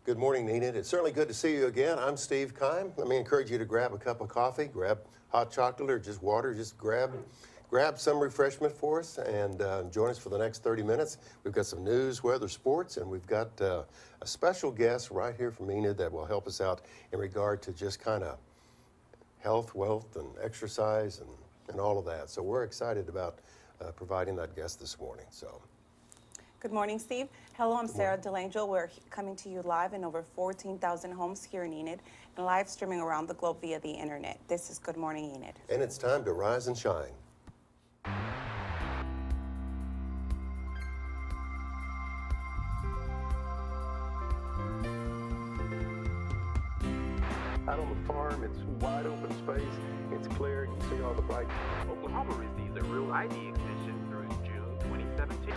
Good morning, Enid. It's certainly good to see you again. I'm Steve Kime. Let me encourage you to grab a cup of coffee, grab hot chocolate or just water. Just grab some refreshment for us and join us for the next 30 minutes. We've got some news, weather, sports, and we've got a special guest right here from Enid that will help us out in regard to just kind of health, wealth, and exercise and all of that. So we're excited about providing that guest this morning. So. Good morning, Steve. Hello, I'm Sara. We're coming to you live in over 14,000 homes here in Enid and live streaming around the globe via the internet. This is Good Morning, Enid. And it's time to rise and shine. Out on the farm, it's wide open space. It's clear. You can see all the bright. Oklahoma received a real ID extension through June 2017.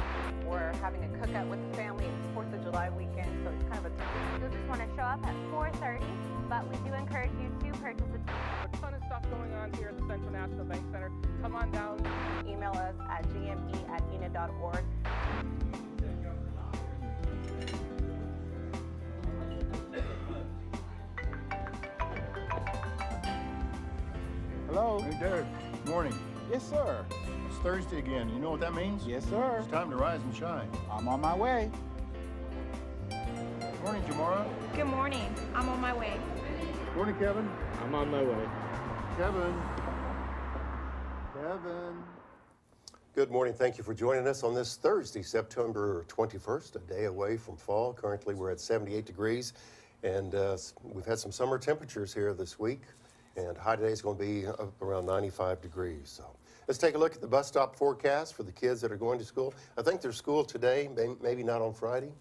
We're having a cookout with the family. It's 4th of July weekend, so it's kind of a You'll just want to show up at 4:30, but we do encourage you to participate. A ton of stuff going on here at the Central National Bank Center. Come on down. email us at gme@enid.org. Hello. Hey, Derrick. Good morning. Yes, sir. It's Thursday again. You know what that means? Yes, sir. It's time to rise and shine. I'm on my way. Good morning, Jamara. Good morning. I'm on my way. Good morning, Kevin. I'm on my way. Kevin. Kevin. Good morning. Thank you for joining us on this Thursday, September 21st, a day away from fall. Currently, we're at 78 degrees, and we've had some summer temperatures here this week, and high today is going to be up around 95 degrees. So let's take a look at the bus stop forecast for the kids that are going to school. I think there's school today, maybe not on Friday,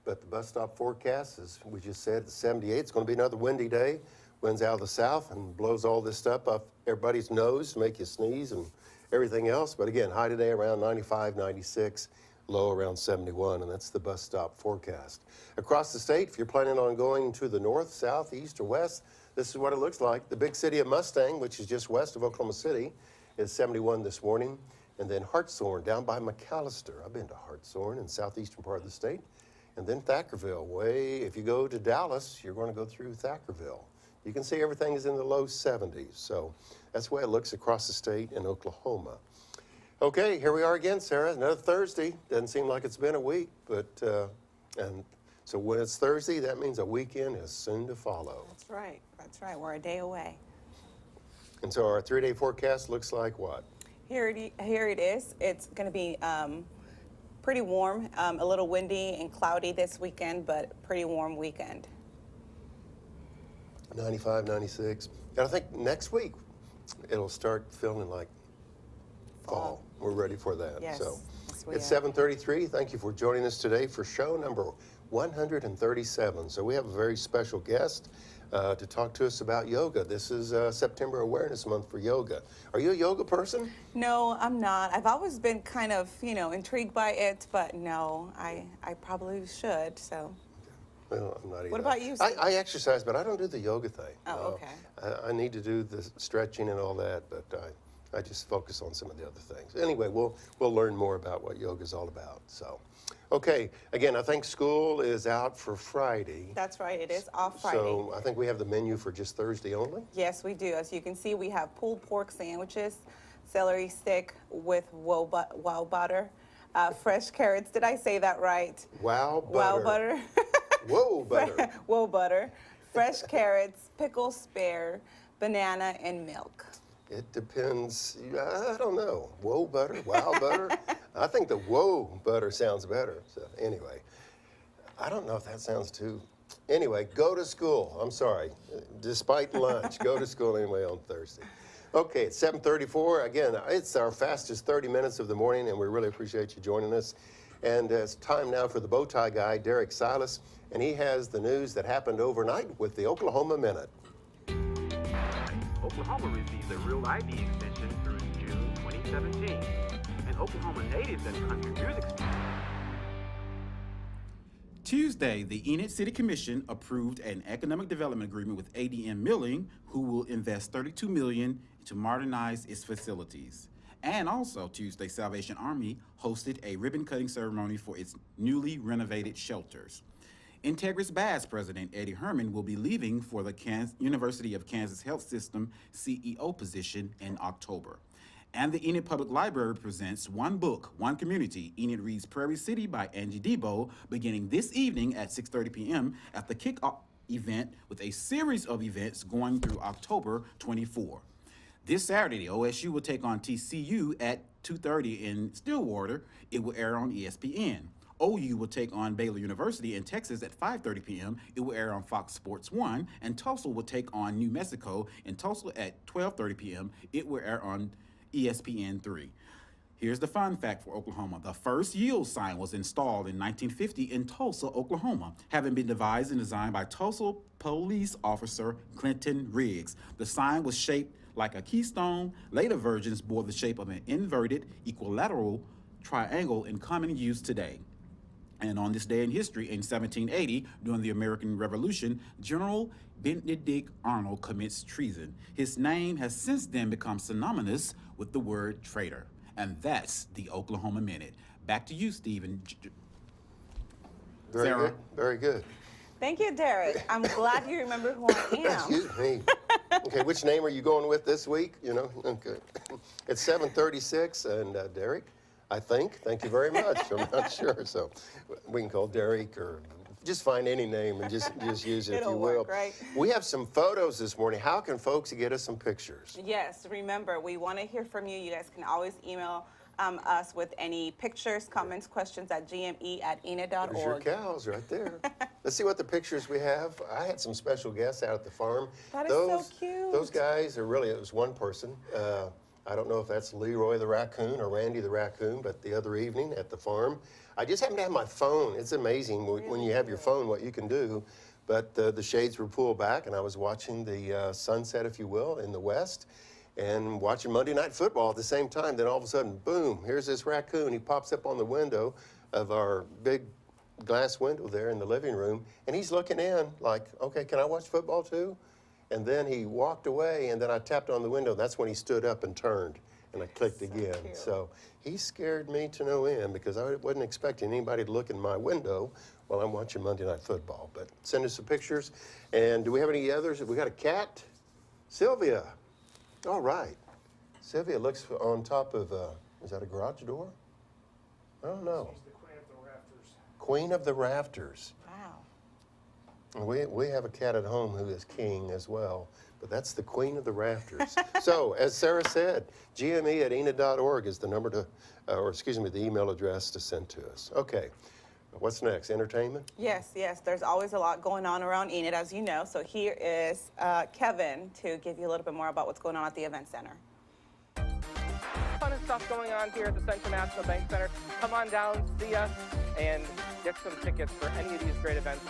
but the bus stop forecast, as we just said, 78. It's going to be another windy day. Winds out of the south and blows all this stuff up everybody's nose to make you sneeze and everything else. But again, high today around 95, 96, low around 71, and that's the bus stop forecast. Across the state, if you're planning on going to the north, south, east, or west, this is what it looks like. The big city of Mustang, which is just west of Oklahoma City, is 71 this morning. And then Hartshorn down by McAllister. I've been to Hartshorn in southeastern part of the state. And then Thackerville, if you go to Dallas, you're going to go through Thackerville. You can see everything is in the low 70s. So that's the way it looks across the state in Oklahoma. Okay, here we are again, Sara. Another Thursday. Doesn't seem like it's been a week, but and so when it's Thursday, that means a weekend is soon to follow. That's right. That's right. We're a day away. And so our 3-day forecast looks like what? Here it is. It's going to be pretty warm, a little windy and cloudy this weekend, but pretty warm weekend. 95, 96. And I think next week it'll start feeling like fall. We're ready for that. Yes, So yes, we it's are. 7:33. Thank you for joining us today for show number 137. So we have a very special guest to talk to us about yoga. This is September Awareness Month for yoga. Are you a yoga person? No, I'm not. I've always been kind of, intrigued by it, but no, I probably should, so. Well, I'm not either. What about you? I exercise, but I don't do the yoga thing. Oh, okay. I need to do the stretching and all that, but I just focus on some of the other things. Anyway, we'll learn more about what yoga is all about. So, okay, again, I think school is out for Friday. That's right, it is off Friday. So I think we have the menu for just Thursday only. Yes, we do. As you can see, we have pulled pork sandwiches, celery stick with wow butter, fresh carrots. Did I say that right? Wow butter. Wow butter. Whoa butter. Whoa butter, fresh carrots, pickle spare, banana, and milk. It depends. I don't know. Whoa butter, wow butter. I think the whoa butter sounds better. So anyway, I don't know if that sounds too. Anyway, go to school. I'm sorry. Despite lunch, go to school anyway on Thursday. Okay, it's 7:34. Again, it's our fastest 30 minutes of the morning, and we really appreciate you joining us. And it's time now for the bow tie guy, Derrick Silas, and he has the news that happened overnight with the Oklahoma Minute. Oklahoma received a real ID extension through June 2017. And Oklahoma natives and country music stars. Tuesday, the Enid City Commission approved an economic development agreement with ADM Milling, who will invest $32 million to modernize its facilities. And also Tuesday, Salvation Army hosted a ribbon-cutting ceremony for its newly renovated shelters. Integris BAS President Eddie Herman will be leaving for the University of Kansas Health System CEO position in October. And the Enid Public Library presents One Book, One Community. Enid reads Prairie City by Angie Debo, beginning this evening at 6:30 p.m. at the kickoff event, with a series of events going through October 24. This Saturday, OSU will take on TCU at 2:30 in Stillwater. It will air on ESPN. OU will take on Baylor University in Texas at 5:30 p.m. It will air on Fox Sports 1. And Tulsa will take on New Mexico in Tulsa at 12:30 p.m. It will air on ESPN 3. Here's the fun fact for Oklahoma. The first yield sign was installed in 1950 in Tulsa, Oklahoma, having been devised and designed by Tulsa police officer Clinton Riggs. The sign was shaped like a keystone. Later versions bore the shape of an inverted equilateral triangle in common use today. And on this day in history, in 1780, during the American Revolution, General Benedict Arnold commits treason. His name has since then become synonymous with the word traitor. And that's the Oklahoma Minute. Back to you, Stephen. Very Sara. good. Very good. Thank you, Derrick. I'm glad you remember who I am. Excuse me. Okay, which name are you going with this week? You know, okay. It's 7:36, and Derrick, I think. Thank you very much. I'm not sure, so we can call Derrick or just find any name and just use it if It'll you will. work, right? We have some photos this morning. How can folks get us some pictures? Yes, remember, we want to hear from you. You guys can always email us with any pictures, comments, questions at gme@enid.org. There's your cows right there. Let's see what the pictures we have. I had some special guests out at the farm. That is so cute. Those guys are really, it was one person. I don't know if that's Leroy the raccoon or Randy the raccoon, but the other evening at the farm, I just happened to have my phone. It's amazing when you have your phone what you can do. But the shades were pulled back, and I was watching the sunset, if you will, in the west, and watching Monday Night Football at the same time. Then all of a sudden, boom, here's this raccoon. He pops up on the window of our big glass window there in the living room, and he's looking in like, okay, can I watch football too? And then he walked away, and then I tapped on the window. That's when he stood up and turned, and I clicked again. Cute. So he scared me to no end because I wasn't expecting anybody to look in my window while I'm watching Monday Night Football. But send us some pictures. And do we have any others? We got a cat? Sylvia. All right. Sylvia looks on top of, is that a garage door? I don't know. She's the queen of the rafters. Queen of the rafters. Wow. We have a cat at home who is king as well, but that's the queen of the rafters. So, as Sara said, gme@enid.org is the number to, the email address to send to us. Okay, what's next? Entertainment? Yes, there's always a lot going on around Enid, as you know. So here is Kevin to give you a little bit more about what's going on at the event center. Ton of stuff going on here at the Central National Bank Center. Come on down, see us, and get some tickets for any of these great events.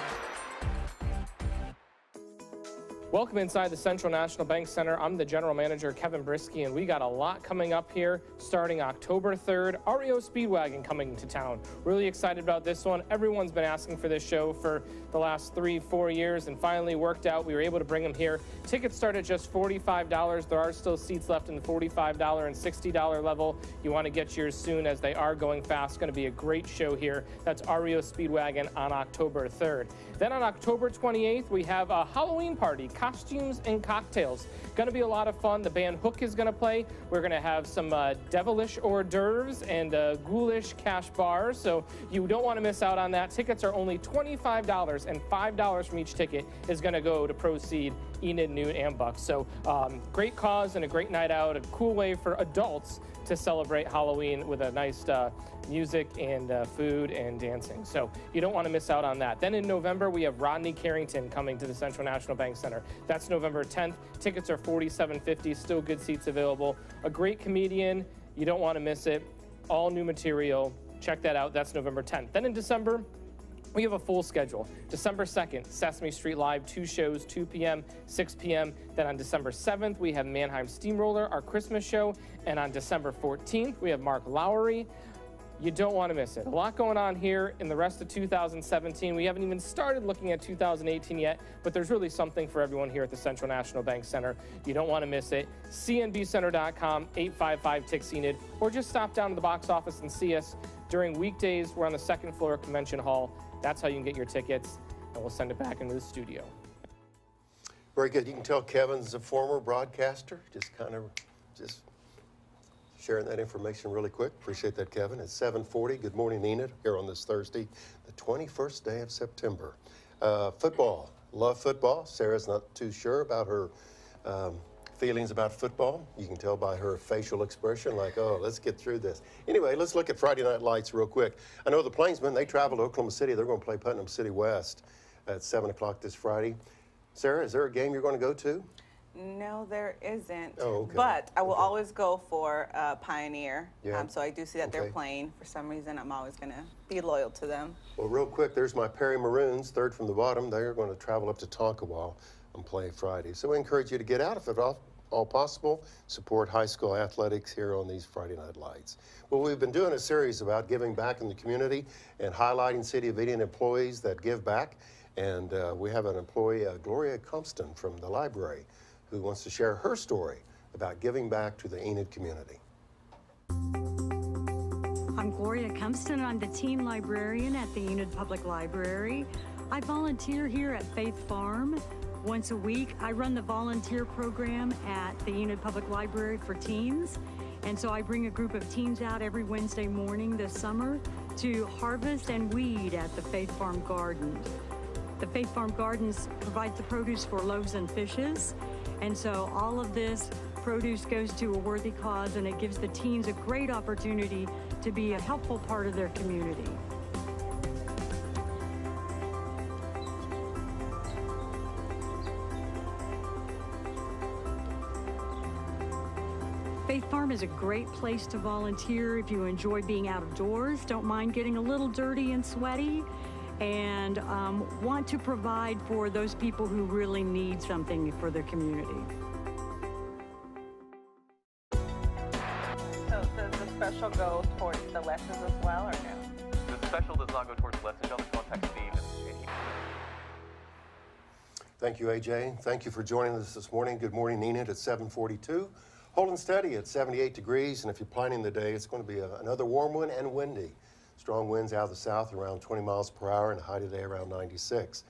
Welcome inside the Central National Bank Center. I'm the General Manager, Kevin Boryczki, and we got a lot coming up here starting October 3rd. REO Speedwagon coming to town. Really excited about this one. Everyone's been asking for this show for the last 3-4 years, and finally worked out. We were able to bring them here. Tickets start at just $45. There are still seats left in the $45 and $60 level. You want to get yours soon as they are going fast. It's going to be a great show here. That's REO Speedwagon on October 3rd. Then on October 28th, we have a Halloween party. Costumes and cocktails. Going to be a lot of fun. The band Hook is going to play. We're going to have some devilish hors d'oeuvres and ghoulish cash bars, so you don't want to miss out on that. Tickets are only $25, and $5 from each ticket is going to go to proceed Enid, Newt, and Bucks. So great cause and a great night out, a cool way for adults to celebrate Halloween with a nice music and food and dancing. So you don't want to miss out on that. Then in November, we have Rodney Carrington coming to the Central National Bank Center. That's November 10th. Tickets are $47.50, still good seats available. A great comedian. You don't want to miss it. All new material. Check that out. That's November 10th. Then in December, we have a full schedule. December 2nd, Sesame Street Live, 2 shows, 2 p.m., 6 p.m. Then on December 7th, we have Mannheim Steamroller, our Christmas show. And on December 14th, we have Mark Lowry. You don't want to miss it. A lot going on here in the rest of 2017. We haven't even started looking at 2018 yet, but there's really something for everyone here at the Central National Bank Center. You don't want to miss it. CNBcenter.com, 855-TICK-ENID, or just stop down to the box office and see us. During weekdays, we're on the 2nd floor of Convention Hall. That's how you can get your tickets. and we'll send it back into the studio. Very good. You can tell Kevin's a former broadcaster. Just sharing that information really quick. Appreciate that, Kevin. It's 7:40. Good morning, Enid, here on this Thursday, the 21st day of September. Football. Love football. Sarah's not too sure about her feelings about football. You can tell by her facial expression, like, oh, let's get through this. Anyway, let's look at Friday Night Lights real quick. I know the Plainsmen, they travel to Oklahoma City. They're going to play Putnam City West at 7 o'clock this Friday. Sarah, is there a game you're going to go to? No, there isn't. Oh, okay. But I will always go for Pioneer. Yeah. So I do see that they're Okay. playing. For some reason, I'm always going to be loyal to them. Well, real quick, there's my Perry Maroons, third from the bottom. They're going to travel up to Tonkawa and play Friday. So we encourage you to get out if at all possible. Support high school athletics here on these Friday Night Lights. Well, we've been doing a series about giving back in the community and highlighting City of Indian employees that give back. And we have an employee, Gloria Compston from the library, who wants to share her story about giving back to the Enid community. I'm Gloria Compston. I'm the teen librarian at the Enid Public Library. I volunteer here at Faith Farm once a week. I run the volunteer program at the Enid Public Library for teens. And so I bring a group of teens out every Wednesday morning this summer to harvest and weed at the Faith Farm Garden. The Faith Farm Gardens provides the produce for loaves and fishes. And so all of this produce goes to a worthy cause, and it gives the teens a great opportunity to be a helpful part of their community. Faith Farm is a great place to volunteer if you enjoy being out of doors, don't mind getting a little dirty and sweaty, and want to provide for those people who really need something for their community. So does the special go towards the lessons as well, or no? The special does not go towards lessons. You'll just contact Steve and he. Thank you, AJ. Thank you for joining us this morning. Good morning, Enid, at 7:42. Holding steady at 78 degrees, and if you're planning the day, it's going to be another warm one and windy. Strong winds out of the south around 20 miles per hour, and a high today around 96.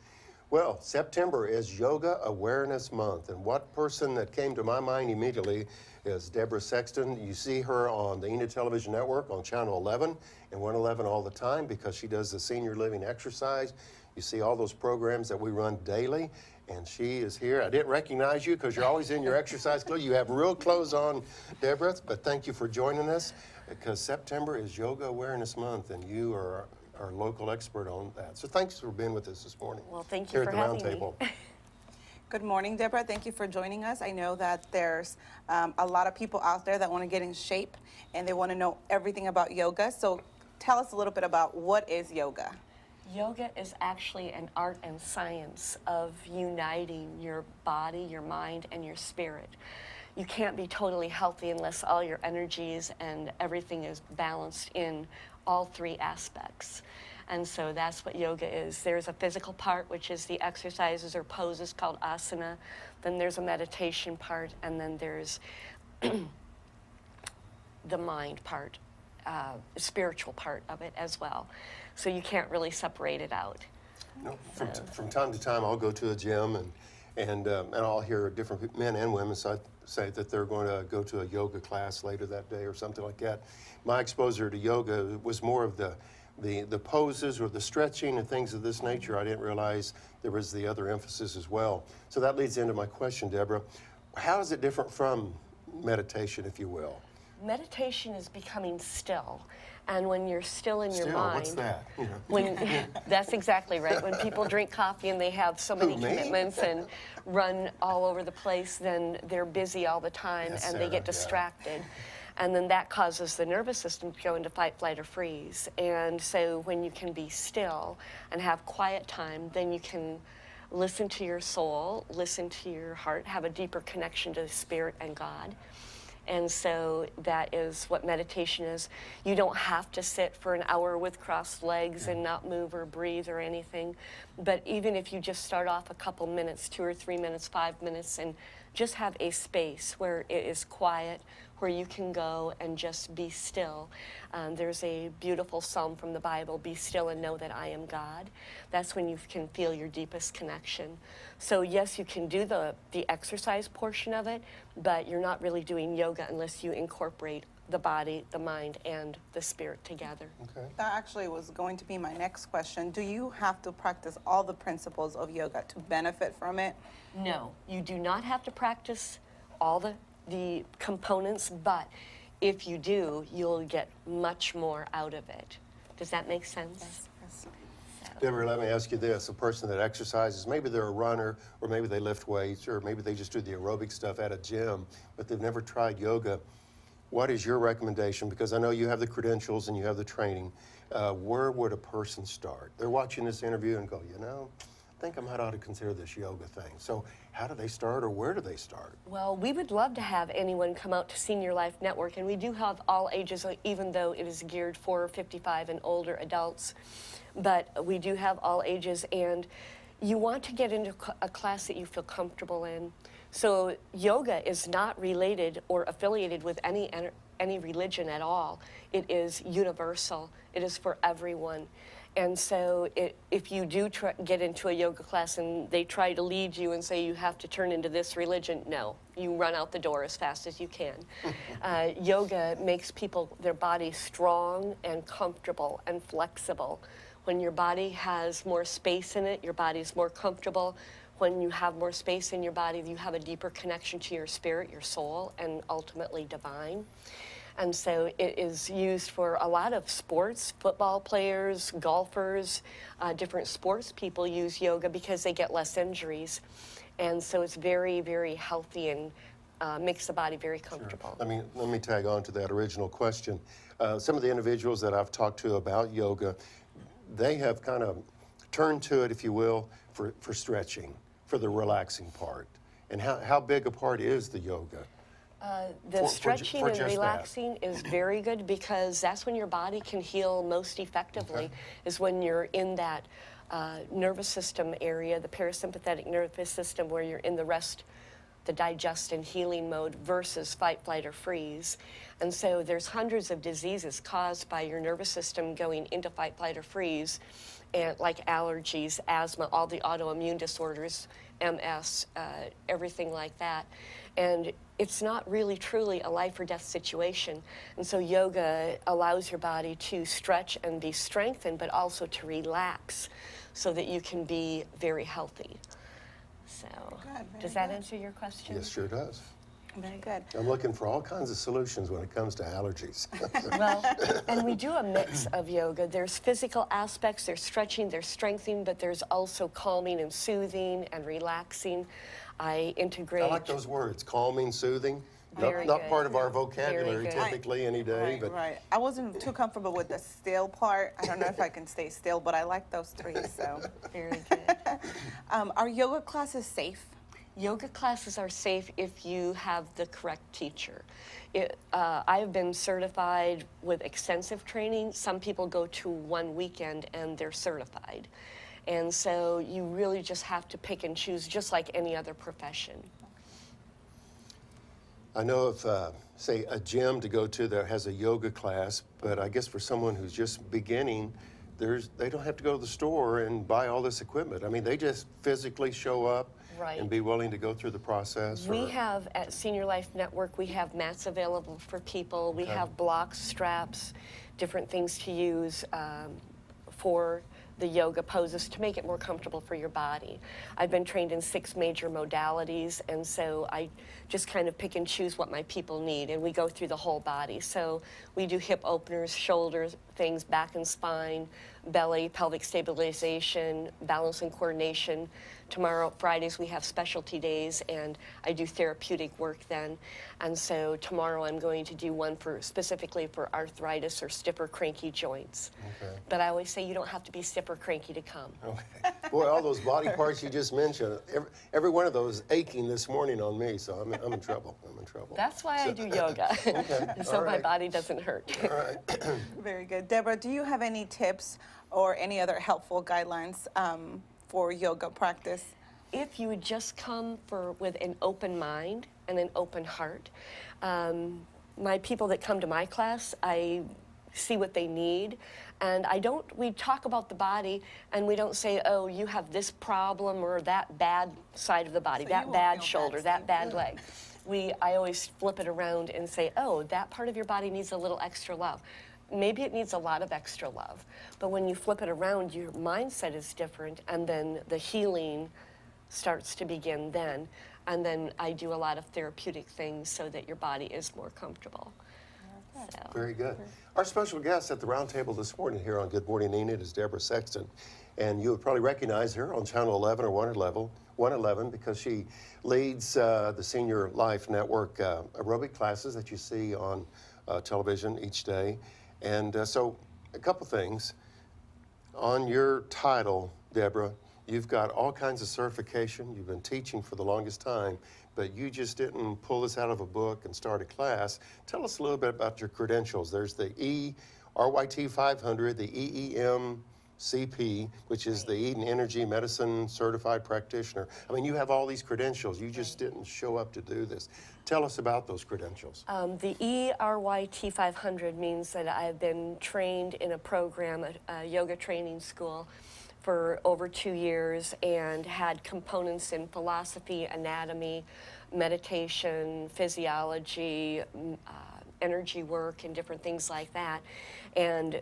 Well, September is Yoga Awareness Month, and what person that came to my mind immediately is Debra Sexton. You see her on the Enid Television Network on Channel 11 and 111 all the time because she does the senior living exercise. You see all those programs that we run daily, and she is here. I didn't recognize you because you're always in your exercise clothes. You have real clothes on, Deborah, but thank you for joining us because September is Yoga Awareness Month, and you are our local expert on that. So thanks for being with us this morning. Well, thank you here for at the having round table. me. Good morning, Deborah. Thank you for joining us. I know that there's a lot of people out there that want to get in shape and they want to know everything about yoga. So tell us a little bit about what is yoga. Yoga is actually an art and science of uniting your body, your mind, and your spirit. You can't be totally healthy unless all your energies and everything is balanced in all three aspects. And so that's what yoga is. There's a physical part, which is the exercises or poses called asana. Then there's a meditation part, and then there's the mind part, spiritual part of it as well. So you can't really separate it out. No, from time to time, I'll go to a gym and I'll hear different men and women say that they're going to go to a yoga class later that day or something like that. My exposure to yoga was more of the poses or the stretching and things of this nature. I didn't realize there was the other emphasis as well. So that leads into my question, Deborah. How is it different from meditation, if you will? Meditation is becoming still. And when you're still in your Still, mind, what's that? You know. when that's exactly right. When people drink coffee and they have so many Who, me? commitments and run all over the place, then they're busy all the time Yes, and they Sarah, get yeah. distracted. And then that causes the nervous system to go into fight, flight, or freeze. And so when you can be still and have quiet time, then you can listen to your soul, listen to your heart, have a deeper connection to the spirit and God. And so that is what meditation is. You don't have to sit for an hour with crossed legs and not move or breathe or anything. But even if you just start off a couple minutes, 2 or 3 minutes, 5 minutes, and just have a space where it is quiet, where you can go and just be still. There's a beautiful psalm from the Bible, "Be still and know that I am God." That's when you can feel your deepest connection. So yes, you can do the exercise portion of it, but you're not really doing yoga unless you incorporate the body, the mind, and the spirit together. Okay. That actually was going to be my next question. Do you have to practice all the principles of yoga to benefit from it? No, you do not have to practice all the components, but if you do, you'll get much more out of it. Does that make sense? Yes. Deborah, let me ask you this. A person that exercises, maybe they're a runner, or maybe they lift weights, or maybe they just do the aerobic stuff at a gym, but they've never tried yoga. What is your recommendation? Because I know you have the credentials and you have the training. Where would a person start? They're watching this interview and go, you know, I think I might ought to consider this yoga thing. So how do they start, or where do they start? Well, we would love to have anyone come out to Senior Life Network, and we do have all ages, even though it is geared for 55 and older adults. But we do have all ages, and you want to get into a class that you feel comfortable in. So yoga is not related or affiliated with any religion at all. It is universal. It is for everyone. And so if you do get into a yoga class and they try to lead you and say you have to turn into this religion, no, you run out the door as fast as you can. Yoga makes their body strong and comfortable and flexible. When your body has more space in it, your body's more comfortable. When you have more space in your body, you have a deeper connection to your spirit, your soul, and ultimately divine. And so it is used for a lot of sports. Football players, golfers, different sports people use yoga because they get less injuries. And so it's very, very healthy and makes the body very comfortable. Sure. Let me tag on to that original question. Some of the individuals that I've talked to about yoga, they have kind of turned to it, if you will, for stretching, for the relaxing part. And how big a part is the yoga? The stretching and relaxing is very good because that's when your body can heal most effectively, is when you're in that nervous system area, the parasympathetic nervous system, where you're in the rest, the digest and healing mode versus fight, flight, or freeze. And so there's hundreds of diseases caused by your nervous system going into fight, flight, or freeze, and like allergies, asthma, all the autoimmune disorders, MS, everything like that. And it's not really truly a life or death situation. And so yoga allows your body to stretch and be strengthened, but also to relax so that you can be very healthy. So, does that answer your question? Yes, sure does. Very good. I'm looking for all kinds of solutions when it comes to allergies. Well, and we do a mix of yoga. There's physical aspects, there's stretching, there's strengthening, but there's also calming and soothing and relaxing. I integrate. I like those words, calming, soothing. Very Not good. part of our vocabulary Very good. typically any day, but Right. I wasn't too comfortable with the still part. I don't know if I can stay still, but I like those three, so. Very good. Are yoga classes safe? Yoga classes are safe if you have the correct teacher. I have been certified with extensive training. Some people go to one weekend and they're certified. And so you really just have to pick and choose, just like any other profession. I know of, say, a gym to go to that has a yoga class, but I guess for someone who's just beginning, they don't have to go to the store and buy all this equipment. I mean, they just physically show up and be willing to go through the process. We have, at Senior Life Network, we have mats available for people. We have blocks, straps, different things to use for the yoga poses to make it more comfortable for your body. I've been trained in 6 major modalities, and so I just kind of pick and choose what my people need, and we go through the whole body. So we do hip openers, shoulders, things, back and spine, belly, pelvic stabilization, balance and coordination. Tomorrow, Fridays, we have specialty days, and I do therapeutic work then. And so tomorrow I'm going to do one specifically for arthritis or stiff or cranky joints. Okay. But I always say you don't have to be stiff or cranky to come. Okay. Boy, all those body parts you just mentioned, every one of those aching this morning on me, so I'm in trouble. I'm in trouble. That's why I do yoga, so my body doesn't hurt. All right. Very good. Deborah, do you have any tips or any other helpful guidelines for yoga practice? If you would just come with an open mind and an open heart, my people that come to my class, I see what they need. And we talk about the body and we don't say, oh, you have this problem or that bad side of the body, So that bad shoulder, that bad leg. I always flip it around and say, oh, that part of your body needs a little extra love. Maybe it needs a lot of extra love. But when you flip it around, your mindset is different, and then the healing starts to begin then. And then I do a lot of therapeutic things so that your body is more comfortable. So. Very good. Our special guest at the round table this morning here on Good Morning Enid is Debra Sexton. And you would probably recognize her on Channel 11 or 111 because she leads the Senior Life Network aerobic classes that you see on television each day. And so a couple things. On your title, Debra, you've got all kinds of certification. You've been teaching for the longest time, but you just didn't pull this out of a book and start a class. Tell us a little bit about your credentials. There's the ERYT 500, the EEMCP, which is the Eden Energy Medicine Certified Practitioner. I mean, you have all these credentials. You just didn't show up to do this. Tell us about those credentials. The ERYT 500 means that I've been trained in a program, a yoga training school, for over 2 years and had components in philosophy, anatomy, meditation, physiology, energy work, and different things like that, and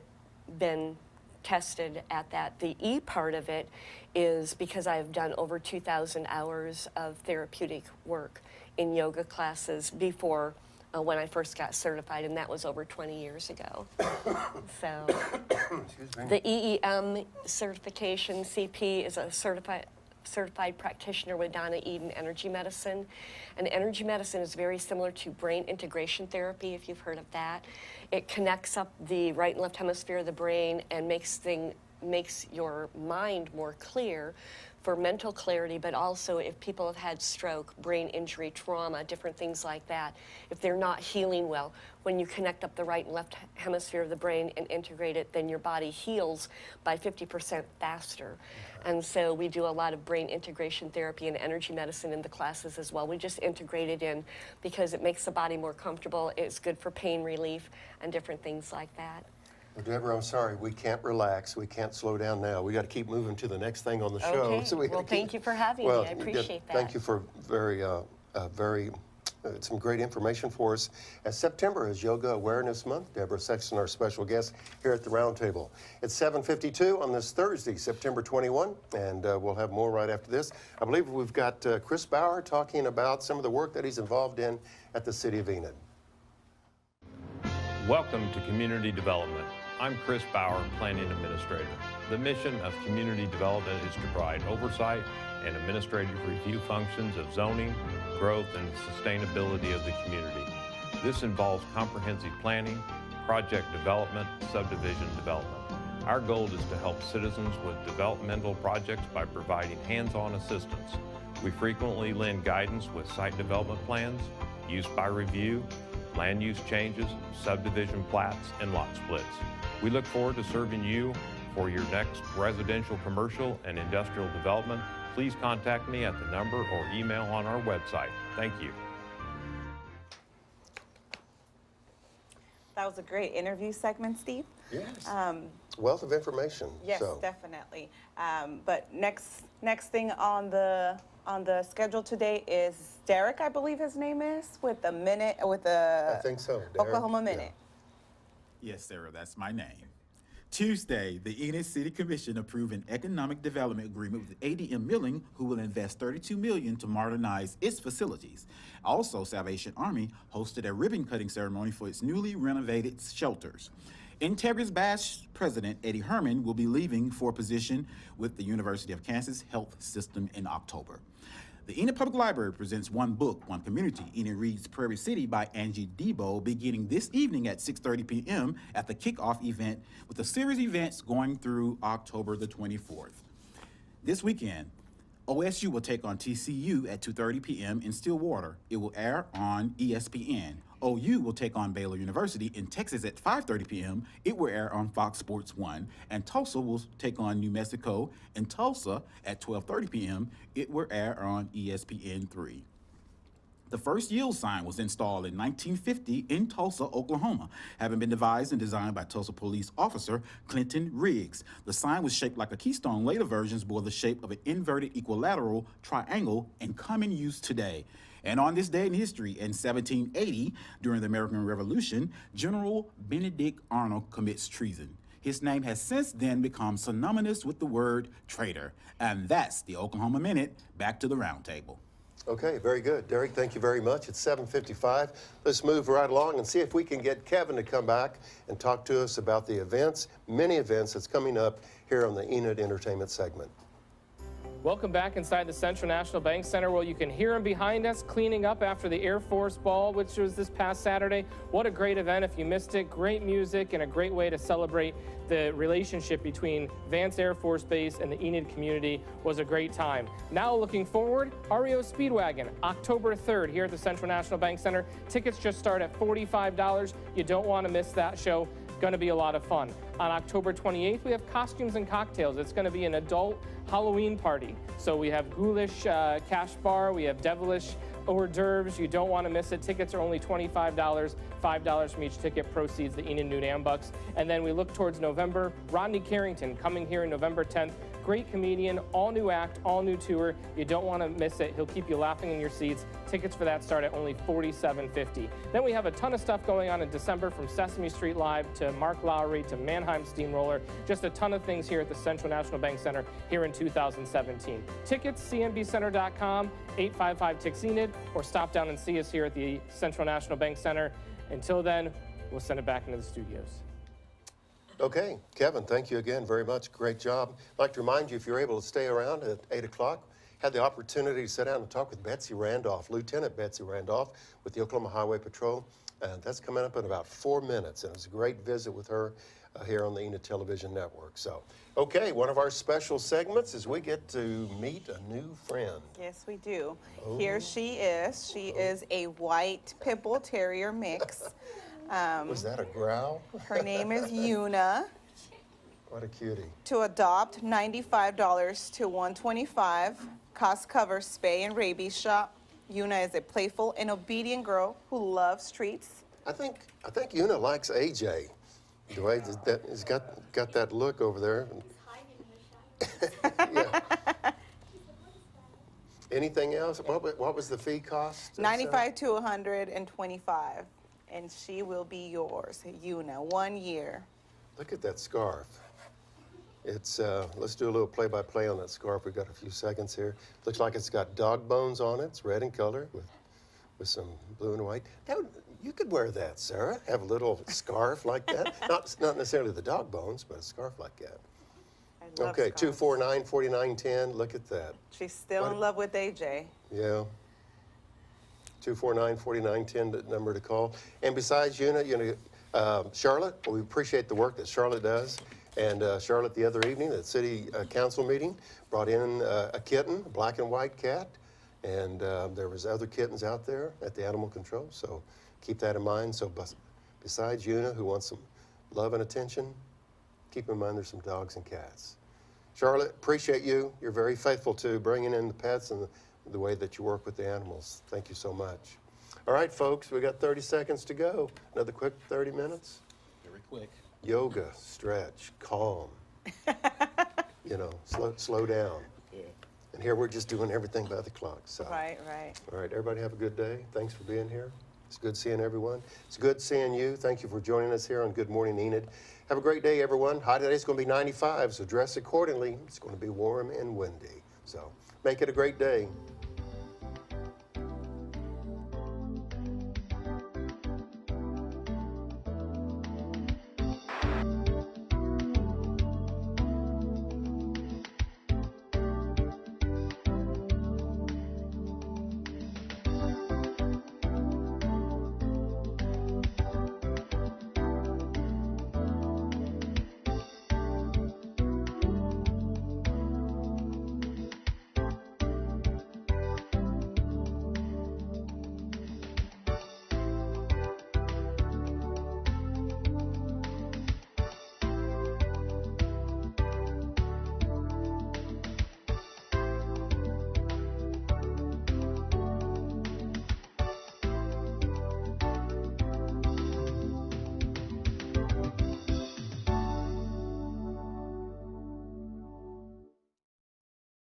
been tested at that. The E part of it is because I've done over 2,000 hours of therapeutic work in yoga classes before when I first got certified, and that was over 20 years ago. So the EEM certification, CP, is a certified practitioner with Donna Eden Energy Medicine. And energy medicine is very similar to brain integration therapy, if you've heard of that. It connects up the right and left hemisphere of the brain and makes your mind more clear for mental clarity, but also if people have had stroke, brain injury, trauma, different things like that, if they're not healing well, when you connect up the right and left hemisphere of the brain and integrate it, then your body heals by 50% faster. And so we do a lot of brain integration therapy and energy medicine in the classes as well. We just integrate it in because it makes the body more comfortable, it's good for pain relief and different things like that. Well, Debra, I'm sorry, we can't relax. We can't slow down now. We got to keep moving to the next thing on the show. Okay. So Thank you for having me. I appreciate that. Thank you for some great information for us. As September is Yoga Awareness Month, Debra Sexton, our special guest here at the round table. It's 7:52 on this Thursday, September 21, and we'll have more right after this. I believe we've got Chris Bauer talking about some of the work that he's involved in at the City of Enid. Welcome to Community Development. I'm Chris Bauer, Planning Administrator. The mission of community development is to provide oversight and administrative review functions of zoning, growth, and sustainability of the community. This involves comprehensive planning, project development, subdivision development. Our goal is to help citizens with developmental projects by providing hands-on assistance. We frequently lend guidance with site development plans, use by review, land use changes, subdivision plats, and lot splits. We look forward to serving you for your next residential, commercial, and industrial development. Please contact me at the number or email on our website. Thank you. That was a great interview segment, Steve. Yes. Wealth of information. Yes, so. definitely. But next thing on the schedule today is Derrick, I believe his name is, with the I think so. Derrick. Oklahoma Minute. Yes, Sarah, that's my name. Tuesday, the Enid City Commission approved an economic development agreement with ADM Milling, who will invest $32 million to modernize its facilities. Also, Salvation Army hosted a ribbon-cutting ceremony for its newly renovated shelters. Integris Bash President Eddie Herman will be leaving for a position with the University of Kansas Health System in October. The Enid Public Library presents One Book, One Community. Enid Reads Prairie City by Angie Debo, beginning this evening at 6:30 p.m. at the kickoff event, with the series events going through October the 24th. This weekend, OSU will take on TCU at 2:30 p.m. in Stillwater. It will air on ESPN. OU will take on Baylor University in Texas at 5:30 p.m. It will air on Fox Sports 1. And Tulsa will take on New Mexico in Tulsa at 12:30 p.m. It will air on ESPN 3. The first yield sign was installed in 1950 in Tulsa, Oklahoma, having been devised and designed by Tulsa police officer Clinton Riggs. The sign was shaped like a keystone. Later versions bore the shape of an inverted equilateral triangle in common use today. And on this day in history, in 1780, during the American Revolution, General Benedict Arnold commits treason. His name has since then become synonymous with the word traitor. And that's the Oklahoma Minute. Back to the roundtable. Okay, very good. Derrick, thank you very much. It's 7:55. Let's move right along and see if we can get Kevin to come back and talk to us about the events, many events that's coming up here on the Enid Entertainment segment. Welcome back inside the Central National Bank Center. Well, you can hear him behind us cleaning up after the Air Force Ball, which was this past Saturday. What a great event. If you missed it, great music and a great way to celebrate the relationship between Vance Air Force Base and the Enid community. Was a great time. Now looking forward, REO Speedwagon, October 3rd here at the Central National Bank Center. Tickets just start at $45. You don't want to miss that show. Going to be a lot of fun. On October 28th, we have costumes and cocktails. It's going to be an adult Halloween party. So we have ghoulish cash bar, we have devilish hors d'oeuvres. You don't want to miss it. Tickets are only $25, $5 from each ticket, proceeds the Enid Newt Ambucks. And then we look towards November. Rodney Carrington coming here on November 10th. Great comedian, all new act, all new tour. You don't want to miss it. He'll keep you laughing in your seats. Tickets for that start at only $47.50. Then we have a ton of stuff going on in December, from Sesame Street Live to Mark Lowry to Mannheim Steamroller. Just a ton of things here at the Central National Bank Center here in 2017. Tickets, cnbcenter.com, 855-TICKS-ENID, or stop down and see us here at the Central National Bank Center. Until then, we'll send it back into the studios. Okay, Kevin, thank you again very much. Great job. I'd like to remind you, if you're able to stay around at 8 o'clock, had the opportunity to sit down and talk with Betsy Randolph, Lieutenant Betsy Randolph with the Oklahoma Highway Patrol. And that's coming up in about 4 minutes. And it was a great visit with her here on the Enid Television Network. So, okay, one of our special segments is we get to meet a new friend. Yes, we do. Here she is. She is a white Pit Bull Terrier mix. Was that a growl? Her name is Una. What a cutie. To adopt, $95 to $125. Cost covers spay and rabies shop. Una is a playful and obedient girl who loves treats. I think Una likes AJ. The way that he's got that look over there. Yeah. Anything else? What was the fee cost? $95 to $125. And she will be yours, Una, 1 year. Look at that scarf. It's, let's do a little play-by-play on that scarf. We've got a few seconds here. Looks like it's got dog bones on it. It's red in color with some blue and white. Now, you could wear that, Sara. Have a little scarf like that. Not necessarily the dog bones, but a scarf like that. I love Okay, scarves. 249-4910. Look at that. She's still in love with AJ. Yeah. 249-4910, the number to call. And besides Una, Charlotte, we appreciate the work that Charlotte does. And Charlotte, the other evening at City Council meeting, brought in a kitten, a black and white cat. And there was other kittens out there at the animal control. So keep that in mind. So besides Una, who wants some love and attention, keep in mind there's some dogs and cats. Charlotte, appreciate you. You're very faithful to bringing in the pets and the way that you work with the animals. Thank you so much. All right, folks, we got 30 seconds to go. Another quick 30 minutes. Very quick. Yoga, stretch, calm. Slow down. Yeah. And here we're just doing everything by the clock. So. Right. All right, everybody have a good day. Thanks for being here. It's good seeing everyone. It's good seeing you. Thank you for joining us here on Good Morning Enid. Have a great day, everyone. High today's going to be 95, so dress accordingly. It's going to be warm and windy. So make it a great day.